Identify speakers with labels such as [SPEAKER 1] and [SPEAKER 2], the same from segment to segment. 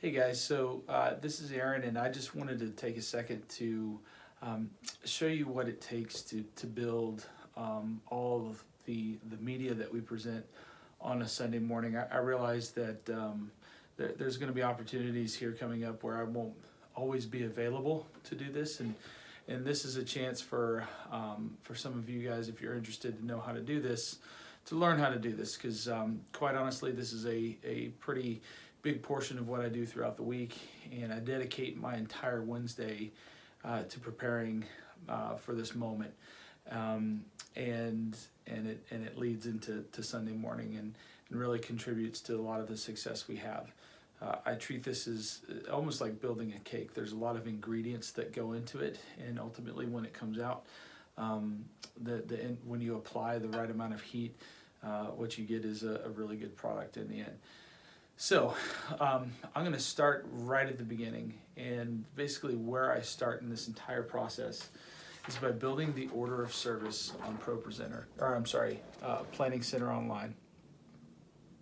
[SPEAKER 1] Hey guys, so this is Aaron, and I just wanted to take a second to show you what it takes to build all of the media that we present on a Sunday morning. I realize that there's going to be opportunities here coming up where I won't always be available to do this, and this is a chance for some of you guys, if you're interested to know how to do this, to learn how to do this, because quite honestly, this is a pretty big portion of what I do throughout the week, and I dedicate my entire Wednesday to preparing for this moment, and it leads into Sunday morning and really contributes to a lot of the success we have. I treat this as almost like building a cake. There's a lot of ingredients that go into it, and ultimately when it comes out, when you apply the right amount of heat, what you get is a really good product in the end. So I'm going to start right at the beginning, and basically where I start in this entire process is by building the order of service on ProPresenter, or I'm sorry, Planning Center Online.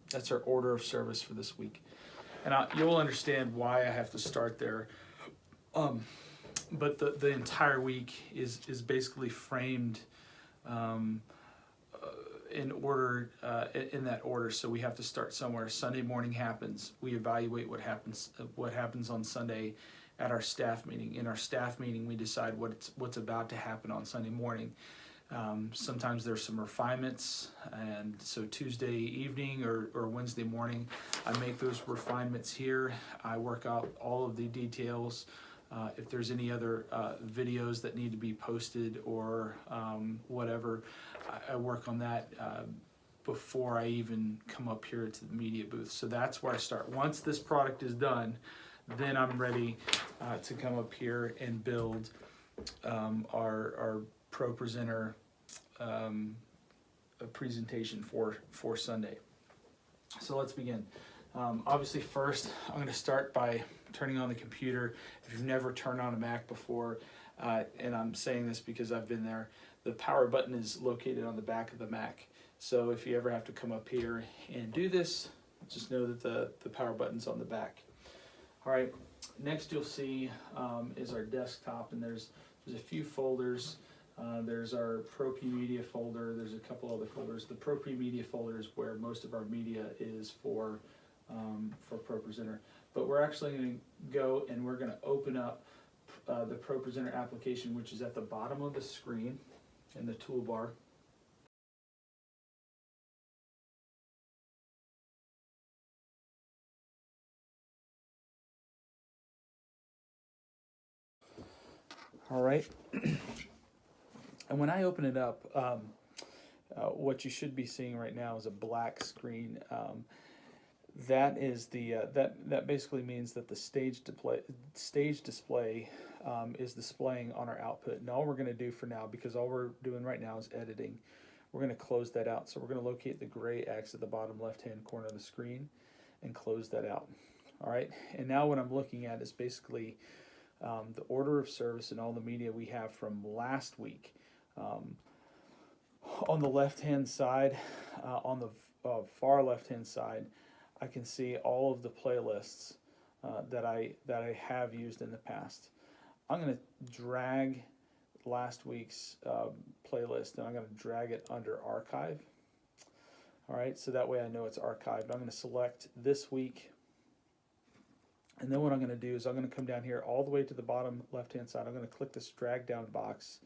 [SPEAKER 1] That's our order of service for this week, and you'll understand why I have to start there. But the entire week is basically framed in order, in that order. So we have to start somewhere. Sunday morning happens. We evaluate what happens on Sunday at our staff meeting. In our staff meeting, we decide what's about to happen on Sunday morning. Sometimes there's some refinements, and so Tuesday evening or Wednesday morning, I make those refinements here. I work out all of the details. If there's any other videos that need to be posted or whatever, I work on that before I even come up here to the media booth. So that's where I start. Once this product is done, then I'm ready to come up here and build our ProPresenter presentation for Sunday. So let's begin. Obviously first, I'm going to start by turning on the computer. If you've never turned on a Mac before, and I'm saying this because I've been there, the power button is located on the back of the Mac. So if you ever have to come up here and do this, just know that the power button's on the back. All right, next you'll see is our desktop, and there's a few folders. There's our ProP Media folder. There's a couple other folders. The ProP Media folder is where most of our media is for ProPresenter. But we're actually going to go and we're going to open up the ProPresenter application, which is at the bottom of the screen in the toolbar. All right. And when I open it up, what you should be seeing right now is a black screen. That is that basically means that the stage display is displaying on our output. And all we're going to do for now, because all we're doing right now is editing, we're going to close that out. So we're going to locate the gray X at the bottom left-hand corner of the screen and close that out. All right. And now what I'm looking at is basically the order of service and all the media we have from last week. On the left-hand side, on the far left-hand side, I can see all of the playlists that I have used in the past. I'm going to drag last week's playlist, and I'm going to drag it under archive. All right, so that way I know it's archived. I'm going to select this week, and then what I'm going to do is I'm going to come down here all the way to the bottom left-hand side. I'm going to click this drag down box,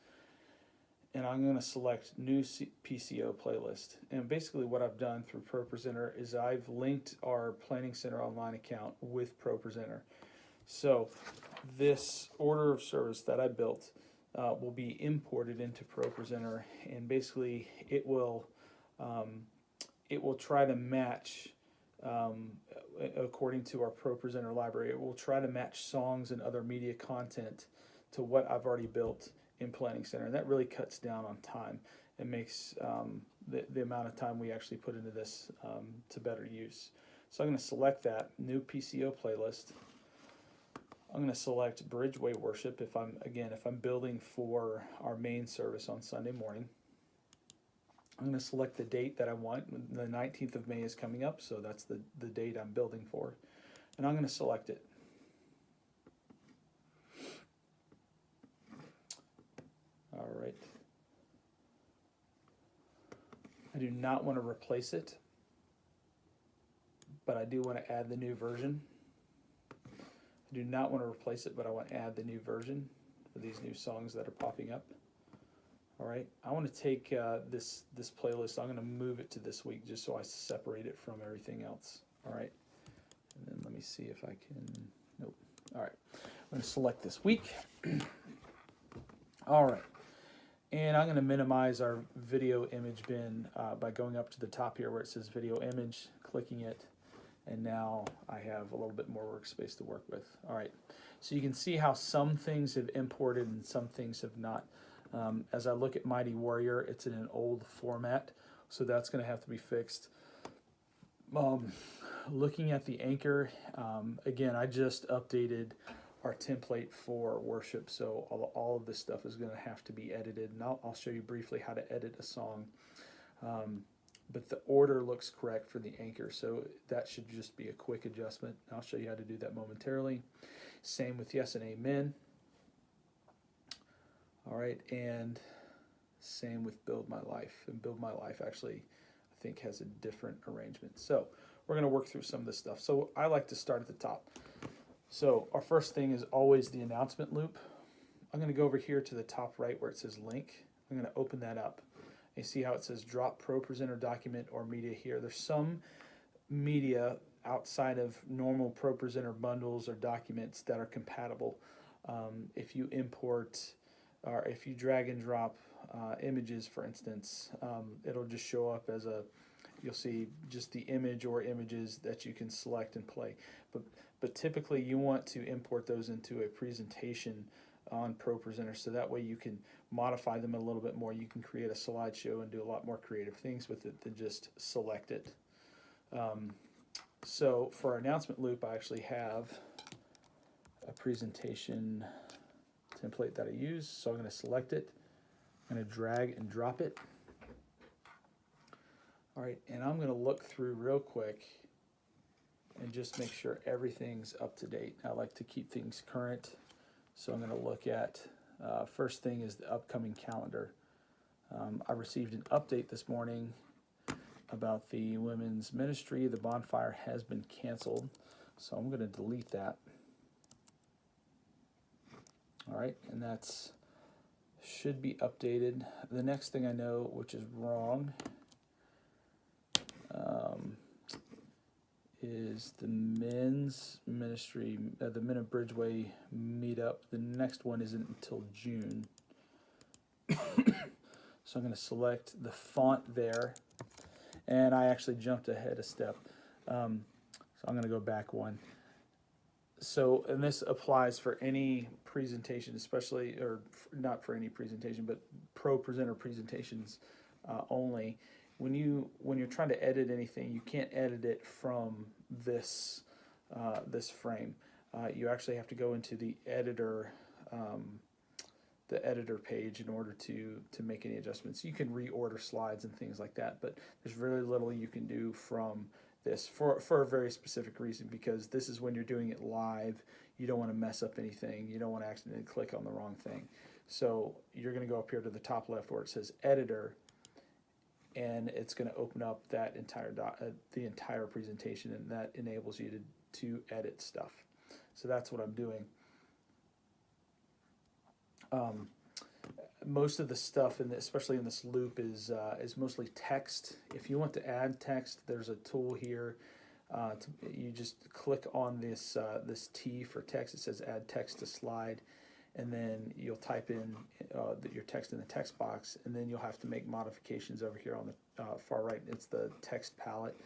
[SPEAKER 1] and I'm going to select new PCO playlist. And basically what I've done through ProPresenter is I've linked our Planning Center Online account with ProPresenter. So this order of service that I built will be imported into ProPresenter, and basically it will try to match, according to our ProPresenter library, it will try to match songs and other media content to what I've already built in Planning Center, and that really cuts down on time and makes the amount of time we actually put into this to better use. So I'm going to select that new PCO playlist. I'm going to select Bridgeway Worship if I'm building for our main service on Sunday morning. I'm going to select the date that I want. The 19th of May is coming up, so that's the date I'm building for. and I'm going to select it. All right. I do not want to replace it, but I do want to add the new version. I do not want to replace it, but I want to add the new version for these new songs that are popping up. All right, I want to take this playlist. I'm going to move it to this week just so I separate it from everything else. All right, and then let me see if I can. Nope. All right, I'm going to select this week. All right, and I'm going to minimize our video image bin by going up to the top here where it says video image, clicking it. And now I have a little bit more workspace to work with. All right, so you can see how some things have imported and some things have not. As I look at Mighty Warrior, it's in an old format, so that's going to have to be fixed. Looking at the anchor, again, I just updated our template for worship, so all of this stuff is going to have to be edited, and I'll show you briefly how to edit a song. But the order looks correct for the anchor, so that should just be a quick adjustment. I'll show you how to do that momentarily. Same with yes and amen. All right, and same with build my life. And build my life actually, I think, has a different arrangement. So we're going to work through some of this stuff. So I like to start at the top. So our first thing is always the announcement loop. I'm going to go over here to the top right where it says link. I'm going to open that up. You see how it says drop ProPresenter document or media here. There's some media outside of normal ProPresenter bundles or documents that are compatible. If you import or if you drag and drop images, for instance, it'll just show up as you'll see just the image or images that you can select and play. But typically you want to import those into a presentation on ProPresenter, so that way you can modify them a little bit more. You can create a slideshow and do a lot more creative things with it than just select it. So for our announcement loop, I actually have a presentation template that I use. So I'm going to select it. I'm going to drag and drop it. All right, and I'm going to look through real quick and just make sure everything's up to date. I like to keep things current. So I'm going to look at, first thing is the upcoming calendar. I received an update this morning about the women's ministry. The bonfire has been canceled, so I'm going to delete that. All right, and that's should be updated. The next thing I know, which is wrong, is the men's ministry, the Men of Bridgeway meetup. The next one isn't until June. So I'm going to select the font there, and I actually jumped ahead a step. So I'm going to go back one. So, and this applies for any presentation, especially, or not for any presentation, but ProPresenter presentations only. When you're trying to edit anything, you can't edit it from this frame. You actually have to go into the editor page in order to make any adjustments. You can reorder slides and things like that, but there's very little you can do from this for a very specific reason, because this is when you're doing it live. You don't want to mess up anything. You don't want to accidentally click on the wrong thing. So you're going to go up here to the top left where it says editor, and it's going to open up that the entire presentation, and that enables you to edit stuff. So that's what I'm doing. Most of the stuff especially in this loop is mostly text. If you want to add text, there's a tool here. You just click on this T for text. It says add text to slide, and then you'll type in your text in the text box, and then you'll have to make modifications over here on the far right. It's the text palette.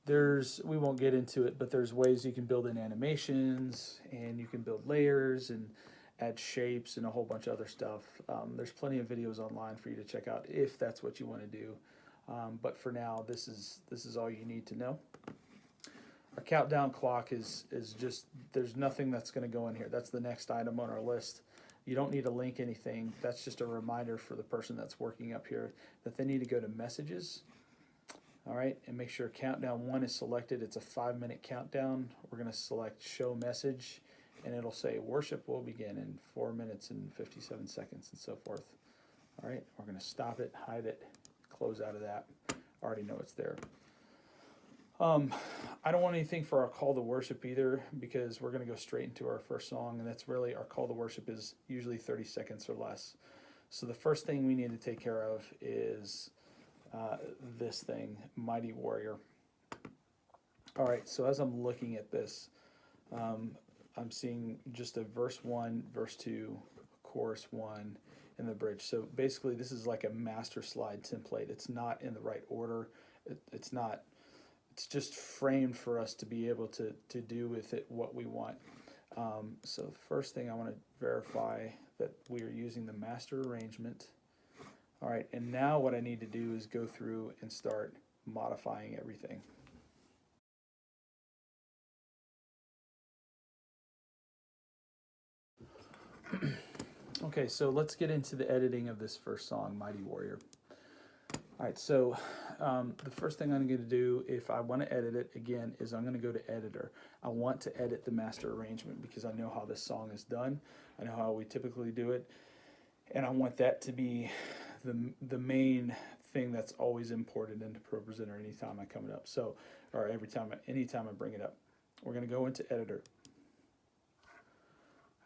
[SPEAKER 1] We won't get into it, but there's ways you can build in animations, and you can build layers and add shapes and a whole bunch of other stuff. There's plenty of videos online for you to check out if that's what you want to do. But for now, this is all you need to know. Our countdown clock is just, there's nothing that's going to go in here. That's the next item on our list. You don't need to link anything. That's just a reminder for the person that's working up here that they need to go to messages. All right, and make sure countdown 1 is selected. It's a 5-minute countdown. We're going to select show message, and it'll say worship will begin in 4 minutes and 57 seconds and so forth. All right, we're going to stop it, hide it, close out of that. I already know it's there. I don't want anything for our call to worship either, because we're going to go straight into our first song, and that's really, our call to worship is usually 30 seconds or less. So the first thing we need to take care of is this thing, Mighty Warrior. All right, so as I'm looking at this, I'm seeing just a verse 1, verse 2, chorus 1, and the bridge. So basically this is like a master slide template. It's not in the right order. It's not, it's just framed for us to be able to do with it what we want. So the first thing I want to verify that we are using the master arrangement. All right, and now what I need to do is go through and start modifying everything. Okay, so let's get into the editing of this first song, Mighty Warrior. All right, so the first thing I'm going to do, if I want to edit it, again, is I'm going to go to Editor. I want to edit the master arrangement because I know how this song is done. I know how we typically do it. And I want that to be the main thing that's always imported into ProPresenter anytime I come it up. So, or anytime I bring it up. We're going to go into Editor.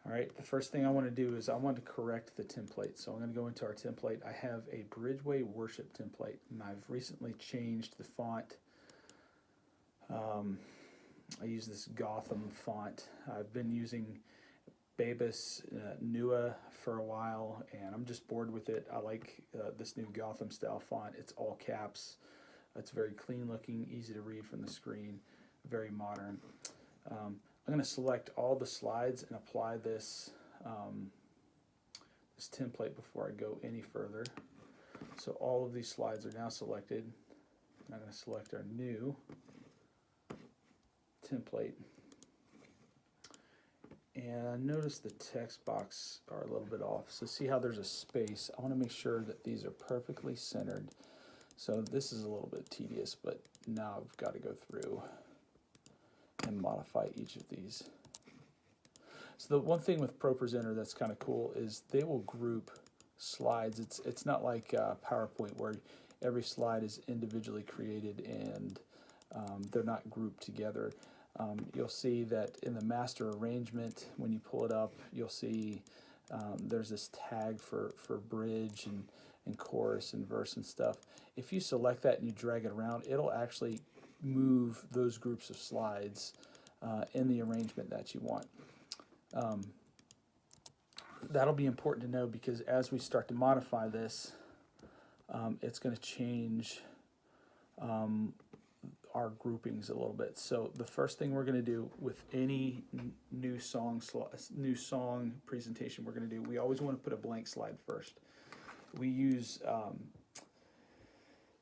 [SPEAKER 1] All right, the first thing I want to do is I want to correct the template. So I'm going to go into our template. I have a Bridgeway Worship template, and I've recently changed the font. I use this Gotham font. I've been using Babus Nua for a while, and I'm just bored with it. I like this new Gotham style font. It's all caps. It's very clean looking, easy to read from the screen, very modern. I'm going to select all the slides and apply this this template before I go any further. So all of these slides are now selected. I'm going to select our new template. And notice the text box are a little bit off. So see how there's a space. I want to make sure that these are perfectly centered. So this is a little bit tedious, but now I've got to go through and modify each of these. So the one thing with ProPresenter that's kind of cool is they will group slides. It's not like PowerPoint where every slide is individually created and they're not grouped together. You'll see that in the master arrangement, when you pull it up, you'll see there's this tag for bridge and chorus and verse and stuff. If you select that and you drag it around, it'll actually move those groups of slides in the arrangement that you want. That'll be important to know because as we start to modify this, it's going to change our groupings a little bit. So the first thing we're going to do with any new song presentation we're going to do, we always want to put a blank slide first. We use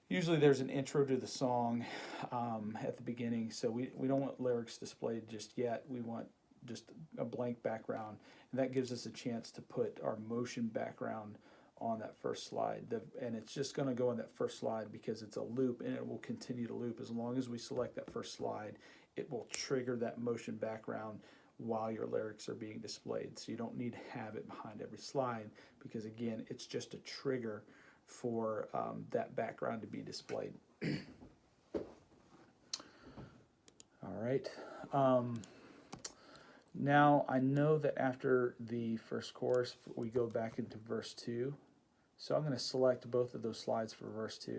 [SPEAKER 1] usually there's an intro to the song at the beginning, so we don't want lyrics displayed just yet. We want just a blank background, and that gives us a chance to put our motion background on that first slide. And it's just going to go on that first slide because it's a loop, and it will continue to loop. As long as we select that first slide, it will trigger that motion background while your lyrics are being displayed. So you don't need to have it behind every slide because, again, it's just a trigger for that background to be displayed. All right. Now I know that after the first chorus, we go back into verse 2. So I'm going to select both of those slides for verse 2.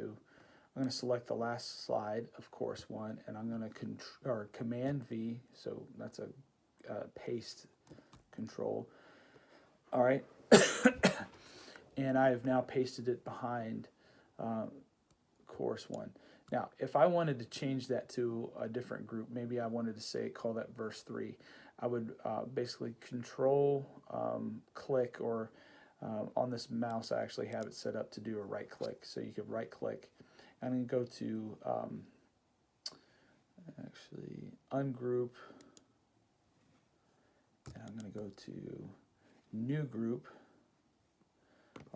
[SPEAKER 1] I'm going to select the last slide of chorus 1, and I'm going to Command V. So that's a paste control. All right. And I have now pasted it behind chorus 1. Now, if I wanted to change that to a different group, maybe I wanted to call that verse 3, I would basically control click, or on this mouse I actually have it set up to do a right click. So you could right click. I'm going to go to actually ungroup, and I'm going to go to new group.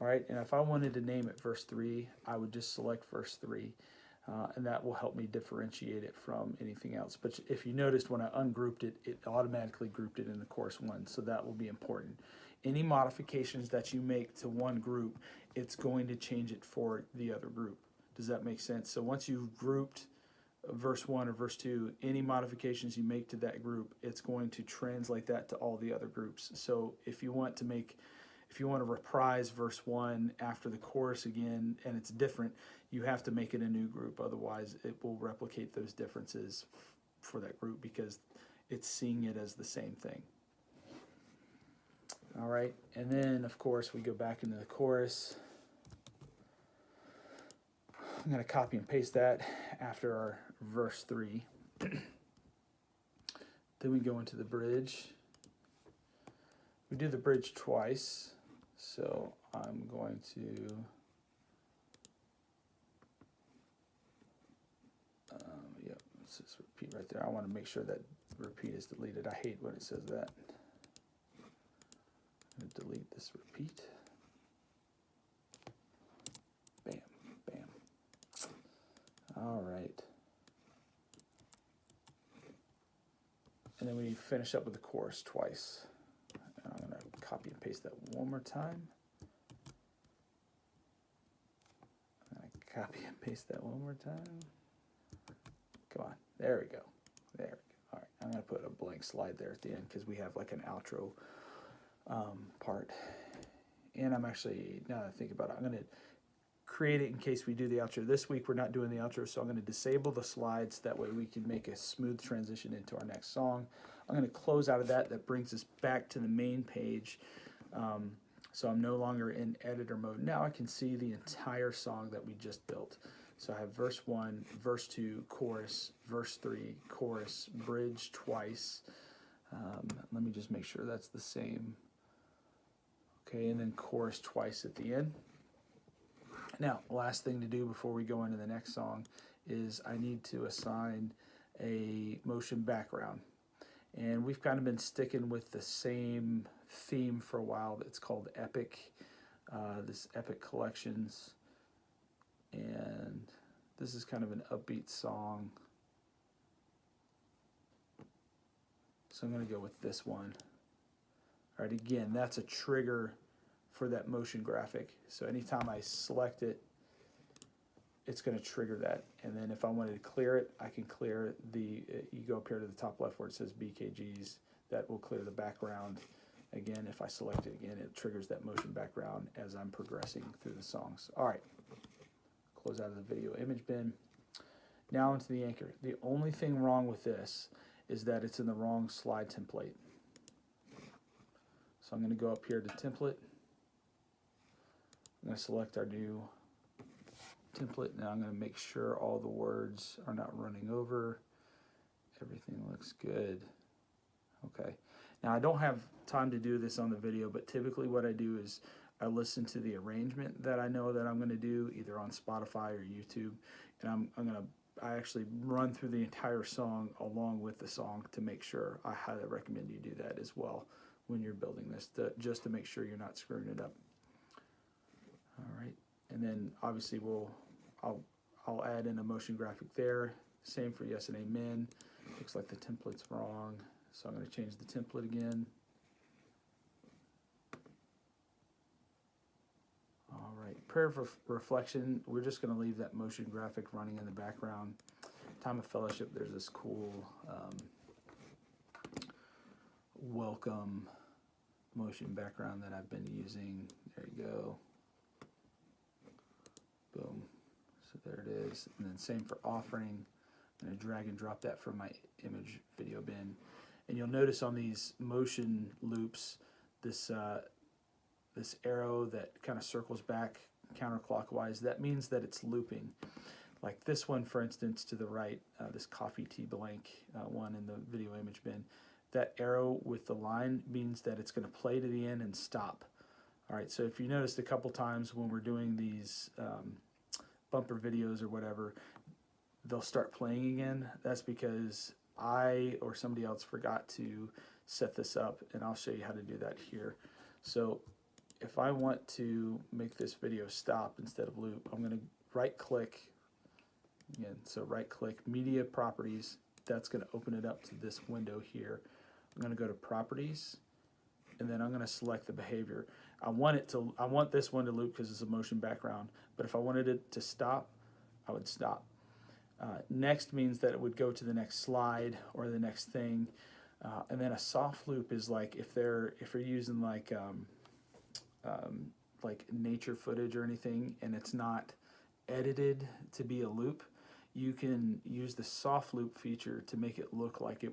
[SPEAKER 1] All right, and if I wanted to name it verse 3, I would just select verse 3. and that will help me differentiate it from anything else. But if you noticed when I ungrouped it, it automatically grouped it in the chorus 1, so that will be important. Any modifications that you make to one group, it's going to change it for the other group. Does that make sense? So once you've grouped verse 1 or verse 2, any modifications you make to that group, it's going to translate that to all the other groups. So if you want to reprise verse 1 after the chorus again and it's different, you have to make it a new group. Otherwise, it will replicate those differences for that group because it's seeing it as the same thing. All right, and then of course we go back into the chorus. I'm going to copy and paste that after our verse 3. Then we go into the bridge. We do the bridge twice, so I'm going to let's just repeat right there. I want to make sure that repeat is deleted. I hate when it says that. I'm going to delete this repeat. Bam, bam. All right. And then we finish up with the chorus twice. And I'm going to copy and paste that one more time. I'm going to copy and paste that one more time. Come on. There we go. There we go. All right. I'm going to put a blank slide there at the end because we have like an outro part. And I'm actually, now that I think about it, I'm going to create it in case we do the outro. This week we're not doing the outro, so I'm going to disable the slides. That way we can make a smooth transition into our next song. I'm going to close out of that. That brings us back to the main page. So I'm no longer in editor mode. Now I can see the entire song that we just built. So I have verse 1, verse 2, chorus, verse 3, chorus, bridge twice. Let me just make sure that's the same. Okay, and then chorus twice at the end. Now, last thing to do before we go into the next song is I need to assign a motion background. And we've kind of been sticking with the same theme for a while. It's called Epic, this Epic Collections. And this is kind of an upbeat song. So I'm going to go with this one. All right, again, that's a trigger for that motion graphic. So anytime I select it, it's going to trigger that. And then if I wanted to clear it, I can clear the, you go up here to the top left where it says BKGs, that will clear the background. Again, if I select it again, it triggers that motion background as I'm progressing through the songs. All right, close out of the video image bin. Now into the anchor. The only thing wrong with this is that it's in the wrong slide template. So I'm going to go up here to template. I'm going to select our new template. Now I'm going to make sure all the words are not running over. Everything looks good. Okay. Now I don't have time to do this on the video, but typically what I do is I listen to the arrangement that I know that I'm going to do either on Spotify or YouTube, and I actually run through the entire song along with the song to make sure. I highly recommend you do that as well when you're building this, just to make sure you're not screwing it up. All right, and then obviously I'll add in a motion graphic there. Same for yes and amen. Looks like the template's wrong, so I'm going to change the template again. All right, prayer of reflection. We're just going to leave that motion graphic running in the background. Time of fellowship. There's this cool welcome motion background that I've been using. There you go. Boom. So there it is. And then same for offering. I'm going to drag and drop that from my image video bin. And you'll notice on these motion loops, this arrow that kind of circles back counterclockwise. That means that it's looping. Like this one, for instance, to the right, this coffee tea blank one in the video image bin. That arrow with the line means that it's going to play to the end and stop. All right, so if you noticed a couple times when we're doing these bumper videos or whatever, they'll start playing again. That's because I or somebody else forgot to set this up, and I'll show you how to do that here. So if I want to make this video stop instead of loop, I'm going to right click Again, so right click, Media Properties. That's going to open it up to this window here. I'm going to go to Properties, and then I'm going to select the behavior. I want this one to loop because it's a motion background, but if I wanted it to stop, I would stop. Next means that it would go to the next slide or the next thing, and then a soft loop is like if you're using like nature footage or anything, and it's not edited to be a loop, you can use the soft loop feature to make it look like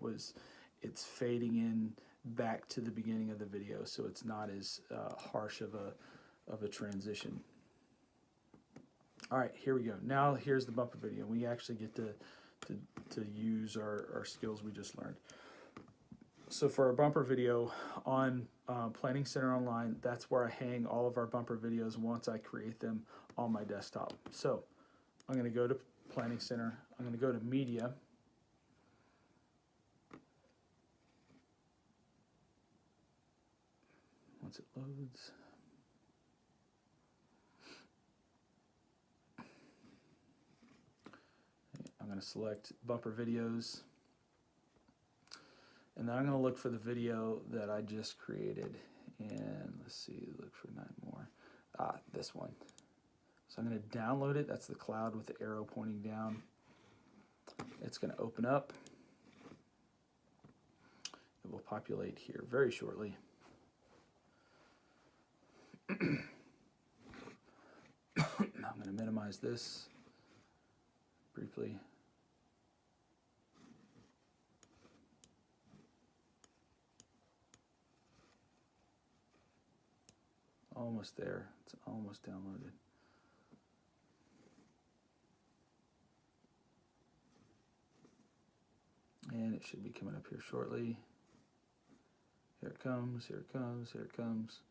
[SPEAKER 1] it's fading in back to the beginning of the video, so it's not as harsh of a transition. All right, here we go. Now here's the bumper video. We actually get to use our skills we just learned. So for our bumper video on Planning Center Online, that's where I hang all of our bumper videos once I create them on my desktop. So I'm going to go to Planning Center. I'm going to go to Media. Once it loads. I'm going to select bumper videos, and then I'm going to look for the video that I just created, and let's see, look for 9 more. This one. So I'm going to download it. That's the cloud with the arrow pointing down. It's going to open up. It will populate here very shortly. I'm going to minimize this briefly. Almost there. It's almost downloaded. And it should be coming up here shortly. Here it comes, here it comes, here it comes.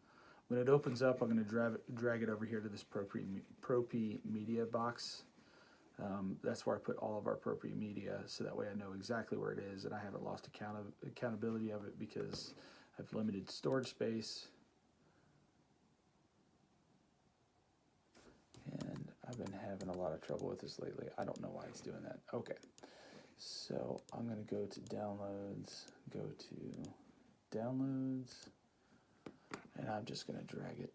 [SPEAKER 1] When it opens up, I'm going to drag it over here to this ProP Media box. That's where I put all of our ProP Media, so that way I know exactly where it is, and I haven't lost accountability of it because I've limited storage space. And I've been having a lot of trouble with this lately. I don't know why it's doing that. Okay, so I'm going to go to Downloads, go to Downloads, and I'm just going to drag it.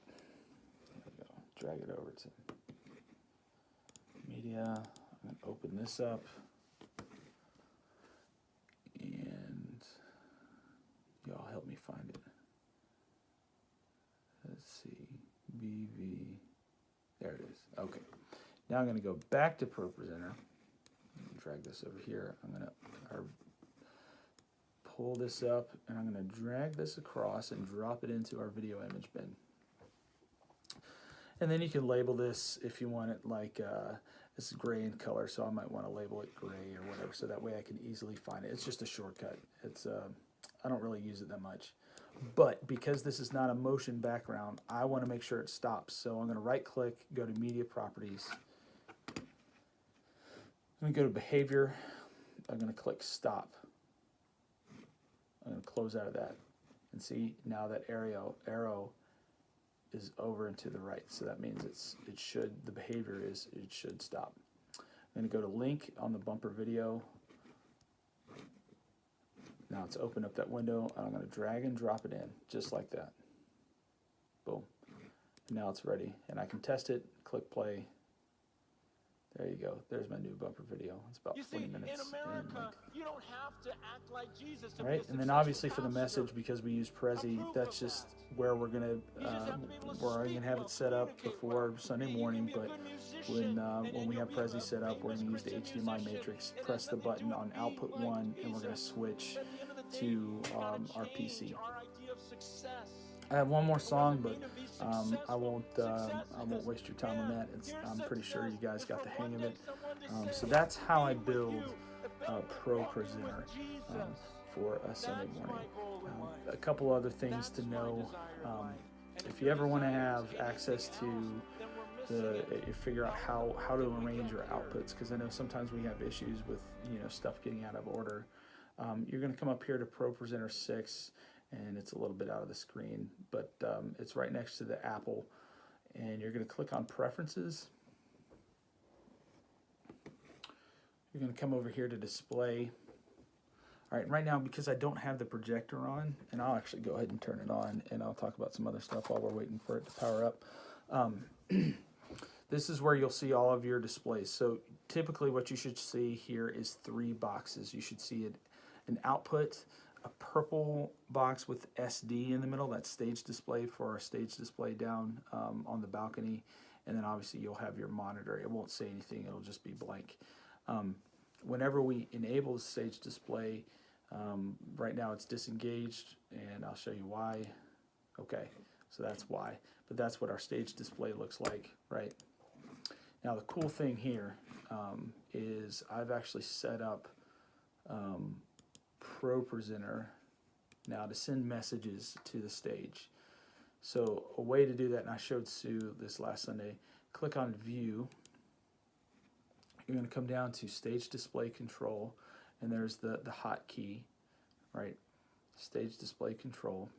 [SPEAKER 1] There we go. Drag it over to Media. I'm going to open this up, and y'all help me find it. Let's see, BV. There it is. Okay. Now I'm going to go back to ProPresenter. Drag this over here. I'm going to pull this up, and I'm going to drag this across and drop it into our video image bin. And then you can label this if you want it like this is gray in color, so I might want to label it gray or whatever, so that way I can easily find it. It's just a shortcut. It's I don't really use it that much. But because this is not a motion background, I want to make sure it stops. So I'm going to right click, go to Media Properties. I'm going to go to Behavior. I'm going to click Stop. I'm going to close out of that. And see, now that arrow is over and to the right. So that means it should stop. I'm going to go to Link on the bumper video. Now it's opened up that window, and I'm going to drag and drop it in, just like that. Boom. And now it's ready, and I can test it, click play. There you go. There's my new bumper video. It's about 20 minutes.
[SPEAKER 2] In America, you don't have to act like Jesus to
[SPEAKER 1] right,
[SPEAKER 2] be a
[SPEAKER 1] and then obviously for the
[SPEAKER 2] successful
[SPEAKER 1] message, because we use Prezi, that's just where we're gonna have it set up before Sunday morning. But when we have Prezi set up, we're gonna use the HDMI matrix. Press the button on output 1, and we're gonna switch to our PC. I have one more song, but I won't waste your time on that. I'm pretty sure you guys got the hang of it. So that's how I build ProPresenter for a Sunday morning. A couple other things to know: if you ever want to have access to figure out how to arrange your outputs, because I know sometimes we have issues with stuff getting out of order. You're going to come up here to ProPresenter 6. And it's a little bit out of the screen, but it's right next to the Apple, and you're going to click on Preferences, You're going to come over here to display. All right, right now, because I don't have the projector on, and I'll actually go ahead and turn it on, and I'll talk about some other stuff while we're waiting for it to power up. This is where you'll see all of your displays. So typically what you should see here is 3 boxes. You should see an output, a purple box with SD in the middle, that's stage display for our stage display down on the balcony, and then obviously you'll have your monitor. It won't say anything, it'll just be blank. Whenever we enable the stage display, right now it's disengaged, and I'll show you why. Okay, so that's why. But that's what our stage display looks like, right? Now the cool thing here is I've actually set up ProPresenter now to send messages to the stage. So a way to do that, and I showed Sue this last Sunday, click on View. You're going to come down to Stage Display Control, and there's the hotkey, right? Stage Display Control.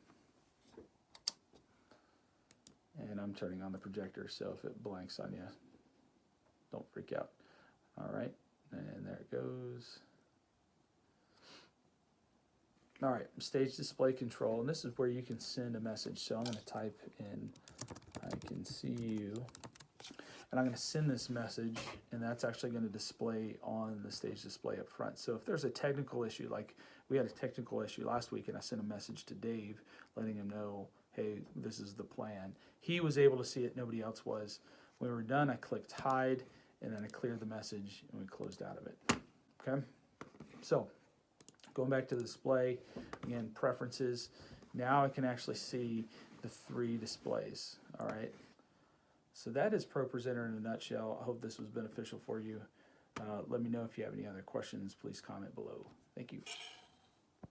[SPEAKER 1] And I'm turning on the projector, so if it blanks on you, don't freak out. All right, and there it goes. All right, Stage Display Control, and this is where you can send a message. So I'm going to type in, I can see you, and I'm going to send this message, and that's actually going to display on the stage display up front. So if there's a technical issue, like we had a technical issue last week, and I sent a message to Dave letting him know, hey, this is the plan. He was able to see it, nobody else was. When we were done, I clicked hide, and then I cleared the message, and we closed out of it. Okay, so going back to the display, again, preferences. Now I can actually see the 3 displays, all right? So that is ProPresenter in a nutshell. I hope this was beneficial for you. Let me know if you have any other questions. Please comment below. Thank you.